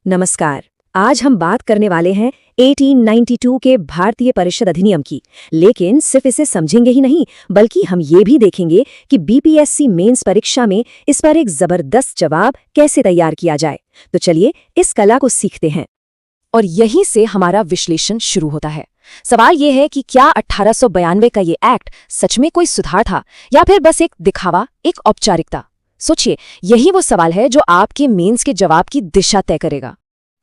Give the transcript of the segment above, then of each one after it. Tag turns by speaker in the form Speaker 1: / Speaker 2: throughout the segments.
Speaker 1: नमस्कार। आज हम बात करने वाले हैं 1892 के भारतीय परिषद अधिनियम की। लेकिन सिर्फ इसे समझेंगे ही नहीं, बल्कि हम ये भी देखेंगे कि बीपीएससी मेंस परीक्षा में इस पर एक जबरदस्त जवाब कैसे तैयार किया जाए। तो चलिए इस कला को सीखते हैं। और यहीं से हमारा विश्लेषण शुरू होता है। सवाल यह है कि क्या 1892 का ये एक्ट सच में कोई सुधार था या फिर बस एक दिखावा, एक औपचारिकता? सोचिए, यही वो सवाल है जो आपके मेंस के जवाब की दिशा तय करेगा।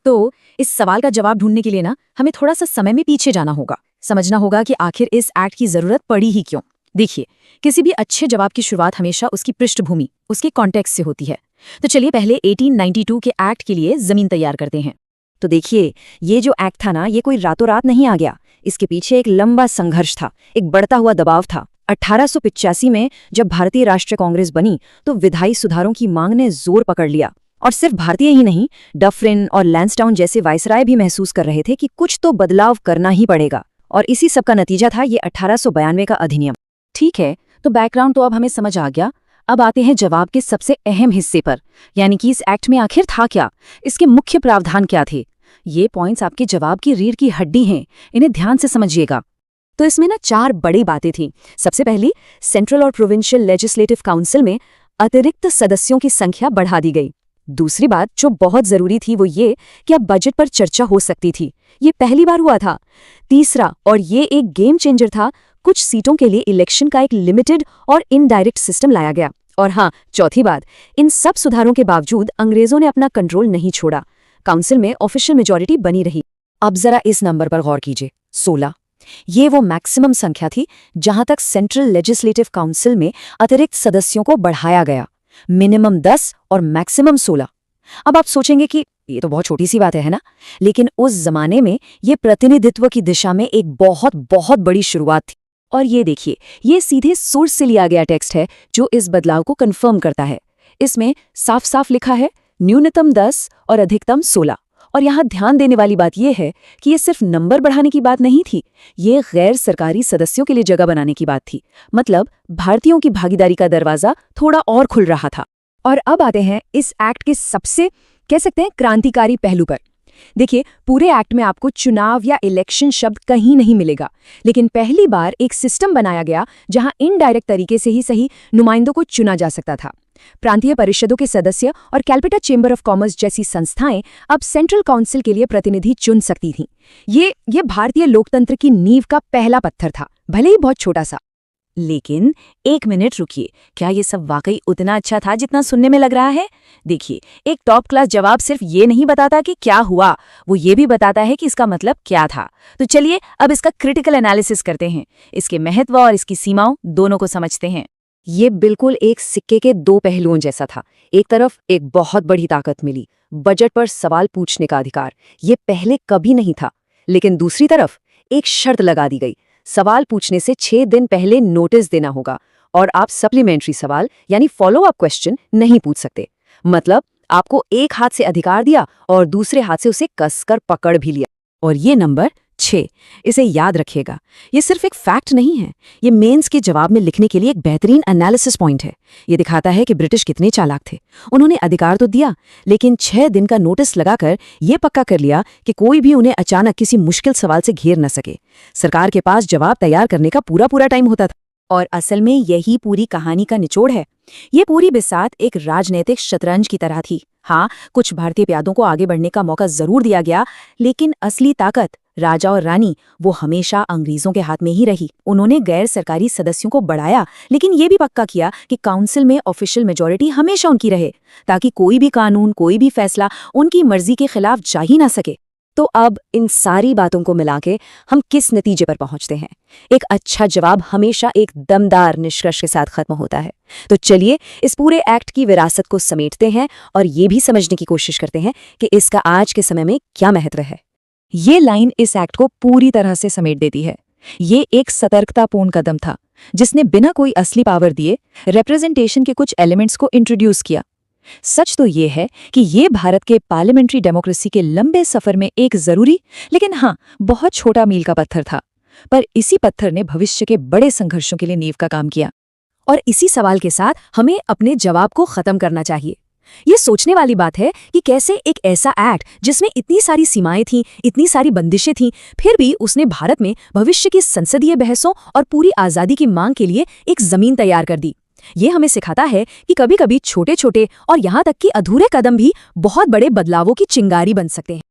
Speaker 1: तो इस सवाल का जवाब ढूंढने के लिए हमें थोड़ा सा समय में पीछे जाना होगा, समझना होगा कि आखिर इस एक्ट की जरूरत पड़ी ही क्यों। देखिए, किसी भी अच्छे जवाब की शुरुआत हमेशा उसकी पृष्ठभूमि, उसके कॉन्टेक्स्ट से होती है। तो चलिए पहले 1892 के एक्ट के लिए जमीन तैयार करते हैं। तो देखिए, ये जो एक्ट था ना, ये कोई रातों रात नहीं आ गया। इसके पीछे एक लंबा संघर्ष था, एक बढ़ता हुआ दबाव था। 1885 में जब भारतीय राष्ट्रीय कांग्रेस बनी तो विधायी सुधारों की मांग ने जोर पकड़ लिया। और सिर्फ भारतीय ही नहीं, डफरिन और लैंसडाउन जैसे वायसराय भी महसूस कर रहे थे कि कुछ तो बदलाव करना ही पड़ेगा। और इसी सब का नतीजा था ये 1892 का अधिनियम। ठीक है, तो बैकग्राउंड तो अब हमें समझ आ गया। अब आते हैं जवाब के सबसे अहम हिस्से पर, यानी कि इस एक्ट में आखिर था क्या, इसके मुख्य प्रावधान क्या थे। ये पॉइंट्स आपके जवाब की रीढ़ की हड्डी हैं, इन्हें ध्यान से समझिएगा। तो इसमें 4 बड़ी बातें थीं। सबसे पहली, सेंट्रल और प्रोविंशियल लेजिस्लेटिव काउंसिल में अतिरिक्त सदस्यों की संख्या बढ़ा दी गई। दूसरी बात जो बहुत जरूरी थी वो ये कि अब बजट पर चर्चा हो सकती थी। ये पहली बार हुआ था। तीसरा, और ये एक गेम चेंजर था, कुछ सीटों के लिए इलेक्शन का एक लिमिटेड और इनडायरेक्ट सिस्टम लाया गया। और हाँ, चौथी बात, इन सब सुधारों के बावजूद अंग्रेजों ने अपना कंट्रोल नहीं छोड़ा। काउंसिल में ऑफिशियल मेजॉरिटी बनी रही। अब जरा इस नंबर पर गौर कीजिए, 16। ये वो मैक्सिमम संख्या थी जहां तक सेंट्रल लेजिस्लेटिव काउंसिल में अतिरिक्त सदस्यों को बढ़ाया गया। मिनिमम 10 और मैक्सिमम 16। अब आप सोचेंगे कि ये तो बहुत छोटी सी बात है ना? लेकिन उस जमाने में ये प्रतिनिधित्व की दिशा में एक बहुत बहुत बड़ी शुरुआत थी। और ये देखिए, ये सीधे सोर्स से लिया गया टेक्स्ट है जो इस बदलाव को कंफर्म करता है। इसमें साफ साफ लिखा है न्यूनतम 10 और अधिकतम 16। और यहाँ ध्यान देने वाली बात यह है कि ये सिर्फ नंबर बढ़ाने की बात नहीं थी, ये गैर सरकारी सदस्यों के लिए जगह बनाने की बात थी। मतलब भारतीयों की भागीदारी का दरवाजा थोड़ा और खुल रहा था। और अब आते हैं इस एक्ट के सबसे, कह सकते हैं, क्रांतिकारी पहलू पर। देखिए, पूरे एक्ट में आपको चुनाव या इलेक्शन शब्द कहीं नहीं मिलेगा, लेकिन पहली बार एक सिस्टम बनाया गया जहां इनडायरेक्ट तरीके से ही सही नुमाइंदों को चुना जा सकता था। प्रांतीय परिषदों के सदस्य और कैलकाटा चेंबर ऑफ कॉमर्स जैसी संस्थाएं अब सेंट्रल काउंसिल के लिए प्रतिनिधि चुन सकती थीं। ये भारतीय लोकतंत्र की नींव का पहला पत्थर था, भले ही बहुत छोटा सा। लेकिन एक मिनट रुकिए, क्या ये सब वाकई उतना अच्छा था जितना सुनने में लग रहा है? देखिए, एक टॉप क्लास जवाब सिर्फ ये नहीं बताता कि क्या हुआ, वो ये भी बताता है कि इसका मतलब क्या था। तो चलिए अब इसका क्रिटिकल एनालिसिस करते हैं, इसके महत्व और इसकी सीमाओं दोनों को समझते हैं। ये बिल्कुल एक सिक्के के 2 पहलुओं जैसा था। एक तरफ एक बहुत बड़ी ताकत मिली, बजट पर सवाल पूछने का अधिकार, ये पहले कभी नहीं था। लेकिन दूसरी तरफ एक शर्त लगा दी गई, सवाल पूछने से 6 दिन पहले नोटिस देना होगा और आप सप्लीमेंट्री सवाल यानी फॉलो अप क्वेश्चन नहीं पूछ सकते। मतलब आपको एक हाथ से अधिकार दिया और दूसरे हाथ से उसे कसकर पकड़ भी लिया। और ये नंबर 6, इसे याद रखिएगा, ये सिर्फ एक फैक्ट नहीं है, ये मेंस के जवाब में लिखने के लिए एक बेहतरीन एनालिसिस पॉइंट है। ये दिखाता है कि ब्रिटिश कितने चालाक थे। उन्होंने अधिकार तो दिया, लेकिन 6 दिन का नोटिस लगाकर ये पक्का कर लिया कि कोई भी उन्हें अचानक किसी मुश्किल सवाल से घेर न सके। सरकार के पास जवाब तैयार करने का पूरा टाइम होता था। और असल में यही पूरी कहानी का निचोड़ है। ये पूरी बिसात एक राजनीतिक शतरंज की तरह थी। हाँ, कुछ भारतीय प्यादों को आगे बढ़ने का मौका जरूर दिया गया, लेकिन असली ताकत, राजा और रानी, वो हमेशा अंग्रेजों के हाथ में ही रही। उन्होंने गैर सरकारी सदस्यों को बढ़ाया, लेकिन ये भी पक्का किया कि काउंसिल में ऑफिशियल मेजॉरिटी हमेशा उनकी रहे, ताकि कोई भी कानून, कोई भी फैसला उनकी मर्जी के खिलाफ जा ही ना सके। तो अब इन सारी बातों को मिला के हम किस नतीजे पर पहुंचते हैं? एक अच्छा जवाब हमेशा एक दमदार निष्कर्ष के साथ खत्म होता है। तो चलिए इस पूरे एक्ट की विरासत को समेटते हैं और ये भी समझने की कोशिश करते हैं कि इसका आज के समय में क्या महत्व है। ये लाइन इस एक्ट को पूरी तरह से समेट देती है। ये एक सतर्कतापूर्ण कदम था जिसने बिना कोई असली पावर दिए रिप्रेजेंटेशन के कुछ एलिमेंट्स को इंट्रोड्यूस किया। सच तो ये है कि ये भारत के पार्लियामेंट्री डेमोक्रेसी के लंबे सफर में एक जरूरी, लेकिन हाँ, बहुत छोटा मील का पत्थर था। पर इसी पत्थर ने भविष्य के बड़े संघर्षों के लिए नींव का काम किया। और इसी सवाल के साथ हमें अपने जवाब को खत्म करना चाहिए। ये सोचने वाली बात है कि कैसे एक ऐसा एक्ट जिसमें इतनी सारी सीमाएं थीं, इतनी सारी बंदिशें थीं, फिर भी उसने भारत में भविष्य की संसदीय बहसों और पूरी आज़ादी की मांग के लिए एक जमीन तैयार कर दी। ये हमें सिखाता है कि कभी-कभी छोटे-छोटे और यहाँ तक कि अधूरे कदम भी बहुत बड़े बदलावों की चिंगारी बन सकते हैं।